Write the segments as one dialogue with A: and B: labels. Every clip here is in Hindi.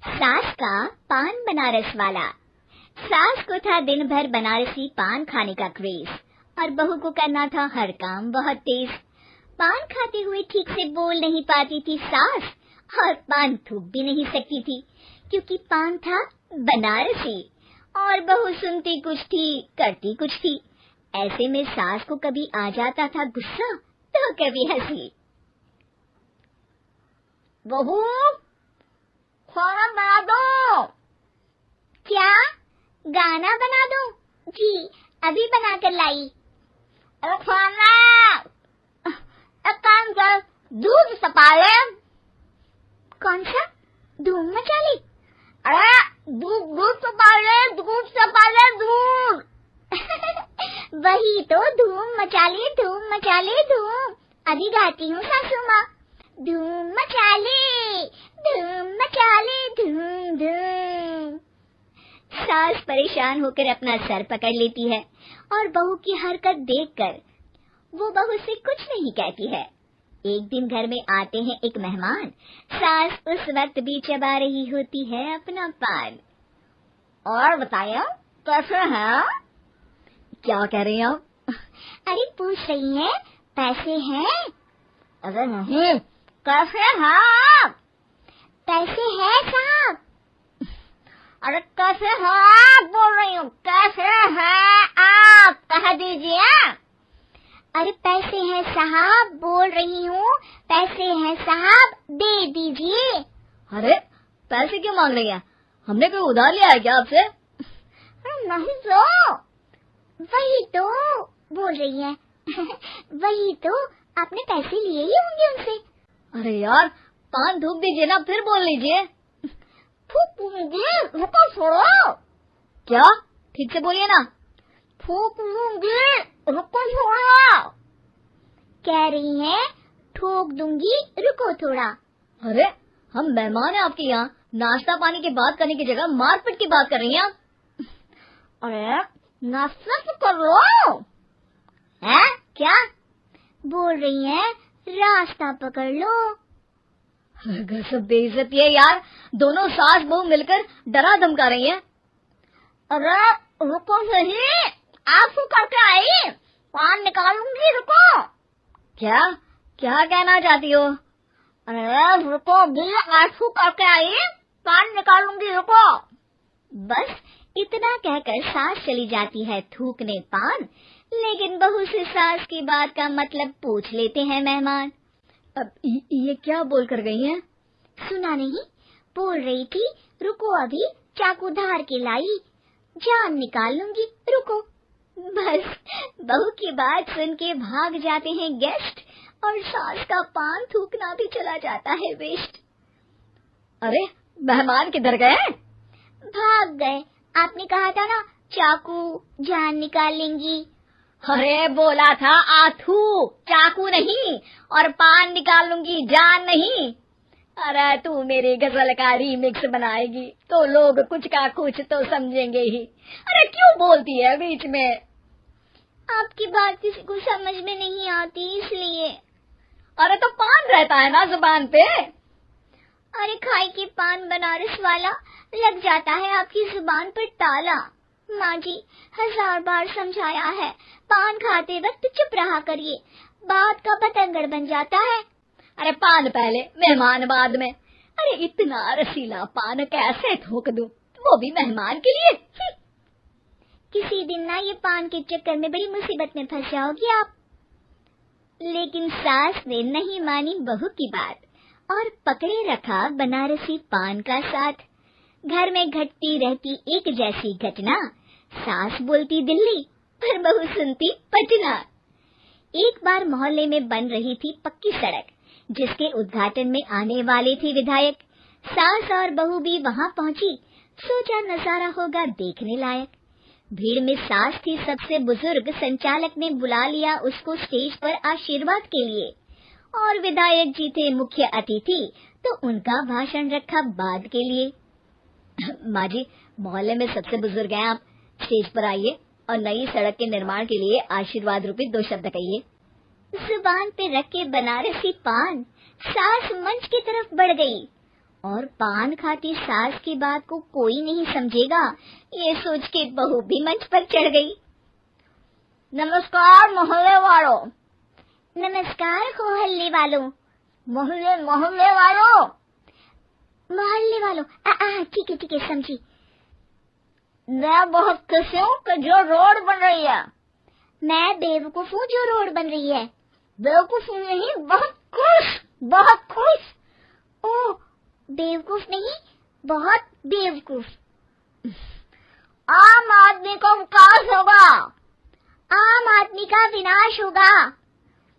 A: सास का पान बनारस वाला। सास को था दिन भर बनारसी पान खाने का क्रेज और बहू को करना था हर काम बहुत तेज। पान खाते हुए ठीक से बोल नहीं पाती थी सास और पान थूक भी नहीं सकती थी क्योंकि पान था बनारसी और बहू सुनती कुछ थी करती कुछ थी। ऐसे में सास को कभी आ जाता था गुस्सा तो कभी हंसी।
B: बहू खाना बना दो।
A: क्या गाना बना दो? जी अभी बना कर लाई।
B: अरे खाना एक काम कर, दूध सपा ले।
A: कौन सा? धूम मचा ली?
B: अरे दूध सपा ले, दूध सपा ले, दूध।
A: वही तो, धूम मचा ले, धूम मचा ले, धूम। अभी गाती हूँ सासू माँ। धूम मचा ले, धूम मचा ले, धूम धूम। सास परेशान होकर अपना सर पकड़ लेती है और बहू की हरकत देखकर वो बहू से कुछ नहीं कहती है। एक दिन घर में आते हैं एक मेहमान। सास उस वक्त भी चबा रही होती है अपना पान।
B: और बताया कैसे हैं?
A: क्या कह रही हैं आप? अरे पूछ रही हैं पैसे हैं?
B: अरे नहीं, कैसे हैं आप?
A: पैसे हैं साहब।
B: अरे कैसे हैं आप बोल रही हूँ, कैसे हैं आप कह दीजिए।
A: अरे पैसे हैं साहब बोल रही हूँ, पैसे हैं साहब दे दीजिए।
B: अरे पैसे क्यों मांग रही हैं? हमने कोई उधार लिया है क्या आपसे? नहीं तो।
A: वही तो बोल रही है। वही तो, आपने पैसे लिए ही होंगे उनसे।
B: अरे यार पान थूक दीजिए ना, फिर बोल लीजिए। थूक लूंगी, रुको छोड़ो। क्या? ठीक से बोलिए ना। थूक लूंगी, रुको छोड़ो।
A: कह रही हैं ठोक दूंगी, रुको थोड़ा।
B: अरे हम मेहमान हैं आपके यहाँ, नाश्ता पानी की बात करने की जगह मारपीट की बात कर रही हैं आप। अरे नाश्ता तो कर लो। है क्या?
A: बोल रही हैं रास्ता पकड़ लो।
B: सब बेइज्जती है यार, दोनों सास बहू मिलकर डरा धमका रही हैं। अरे रुको सही, आंसू करके आई, पान निकालूंगी, रुको। क्या क्या कहना चाहती हो? अरे रुको भी, आंसू करके आई, पान निकालूंगी, रुको।
A: बस इतना कहकर सास चली जाती है थूकने पान, लेकिन बहू से सास की बात का मतलब पूछ लेते हैं मेहमान।
B: अब ये क्या बोल कर गई हैं?
A: सुना नहीं? बोल रही थी रुको अभी चाकू धार के लाई, जान निकाल लूंगी, रुको। बस बहू की बात सुन के भाग जाते हैं गेस्ट और सास का पान थूकना भी चला जाता है वेस्ट।
B: अरे मेहमान किधर गए?
A: भाग गए। आपने कहा था ना चाकू जान निकाल लेंगी।
B: अरे बोला था आथू, चाकू नहीं, और पान निकाल लूंगी, जान नहीं। अरे तू मेरी गजल का रीमिक्स बनाएगी तो लोग कुछ का कुछ तो समझेंगे ही। अरे क्यों बोलती है बीच में?
A: आपकी बात किसी को समझ में नहीं आती इसलिए।
B: अरे तो पान रहता है ना जुबान पे।
A: अरे खाई के पान बनारस वाला, लग जाता है आपकी जुबान पर ताला। माँ जी 1000 बार समझाया है, पान खाते वक्त चुप रहा करिए, बात का बतंगड़ बन जाता है।
B: अरे पान पहले मेहमान बाद में। अरे इतना रसीला पान कैसे थूक दूं, वो भी मेहमान के लिए।
A: किसी दिन ना ये पान के चक्कर में बड़ी मुसीबत में फंस जाओगी आप। लेकिन सास ने नहीं मानी बहू की बात और पकड़े रखा बनारसी पान का साथ। घर में घटती रहती एक जैसी घटना, सास बोलती दिल्ली पर बहू सुनती पटना। एक बार मोहल्ले में बन रही थी पक्की सड़क, जिसके उद्घाटन में आने वाले थे विधायक। सास और बहू भी वहां पहुंची, सोचा नजारा होगा देखने लायक। भीड़ में सास थी सबसे बुजुर्ग, संचालक ने बुला लिया उसको स्टेज पर आशीर्वाद के लिए, और विधायक जी थे मुख्य अतिथि, तो उनका भाषण रखा बाद के लिए।
B: माँ जी मोहल्ले में सबसे बुजुर्ग हैं आप, स्टेज पर आइए और नई सड़क के निर्माण के लिए आशीर्वाद रूपी 2 शब्द कहिए।
A: जुबान पे रख के बनारसी पान सास मंच की तरफ बढ़ गई और पान खाती सास की बात को कोई नहीं समझेगा, ये सोच के बहू भी मंच पर चढ़ गई।
B: नमस्कार मोहल्ले वालों।
A: नमस्कार मोहल्ले वालों।
B: मोहल्ले वालों।
A: मोहल्ले वालों, ठीक है समझी।
B: मैं बहुत खुश हूँ कि जो रोड बन रही है।
A: मैं बेवकूफ हूँ जो रोड बन रही है।
B: बेवकूफ नहीं, बहुत खुश।
A: ओह, बेवकूफ नहीं, बहुत बेवकूफ।
B: आम आदमी का विकास होगा।
A: आम आदमी का विनाश होगा।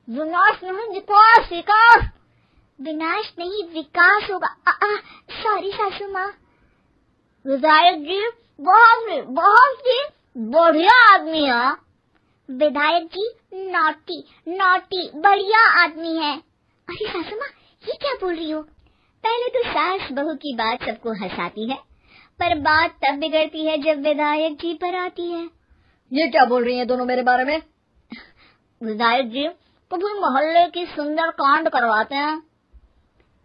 B: विनाश नहीं, विकास।
A: विनाश नहीं, विकास होगा। सॉरी सासू माँ।
B: विधायक जी बहुत ही बढ़िया आदमी है।
A: विधायक जी नॉटी बढ़िया आदमी है। अरे सासू माँ, ये क्या बोल रही हो? पहले तो सास बहू की बात सबको हंसाती है, पर बात तब बिगड़ती है जब विधायक जी पर आती है।
B: ये क्या बोल रही हैं दोनों मेरे बारे में? विधायक जी कभी मोहल्ले की सुंदर कांड करवाते हैं।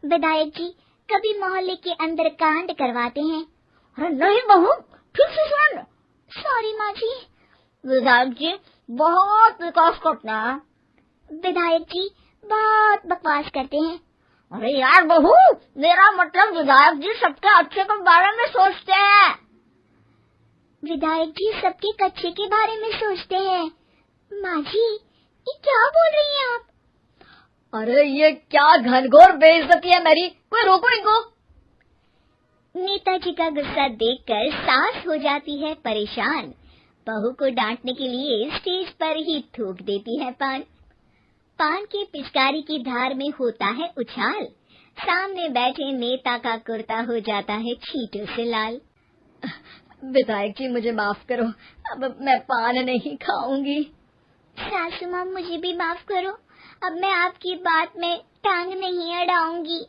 A: विधायक जी कभी मोहल्ले के अंदर कांड करवाते हैं।
B: अरे नहीं बहू, ठीक से सुन।
A: सॉरी माँ जी।
B: विधायक जी बहुत विकास करते हैं।
A: विधायक जी बहुत बकवास करते हैं।
B: अरे यार बहू, मेरा मतलब विधायक जी सबके अच्छे के बारे में सोचते हैं।
A: विधायक जी सबके अच्छे के बारे में सोचते हैं। माँ जी ये क्या बोल रही हैं आप?
B: अरे ये क्या घनघोर बेइज्जती है मेरी, कोई रोको इनको।
A: नेताजी का गुस्सा देखकर सास हो जाती है परेशान। बहू को डांटने के लिए स्टेज पर ही थूक देती है पान की पिचकारी की धार में होता है उछाल। सामने बैठे नेता का कुर्ता हो जाता है छींटों से लाल।
B: विधायक जी मुझे माफ करो, अब मैं पान नहीं खाऊंगी।
A: सासू माँ मुझे भी माफ करो, अब मैं आपकी बात में टांग नहीं अड़ाऊंगी।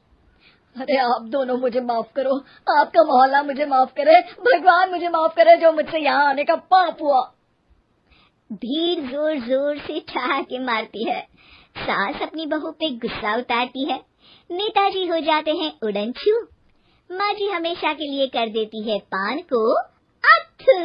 B: अरे आप दोनों मुझे माफ करो, आपका मोहल्ला मुझे माफ करे, भगवान मुझे माफ करे जो मुझसे यहाँ आने का पाप हुआ।
A: भीड़ जोर जोर से ठहाके मारती है। सास अपनी बहू पे गुस्सा उतारती है। नेताजी हो जाते हैं उड़नछू। माँ जी हमेशा के लिए कर देती है पान को अत्थू।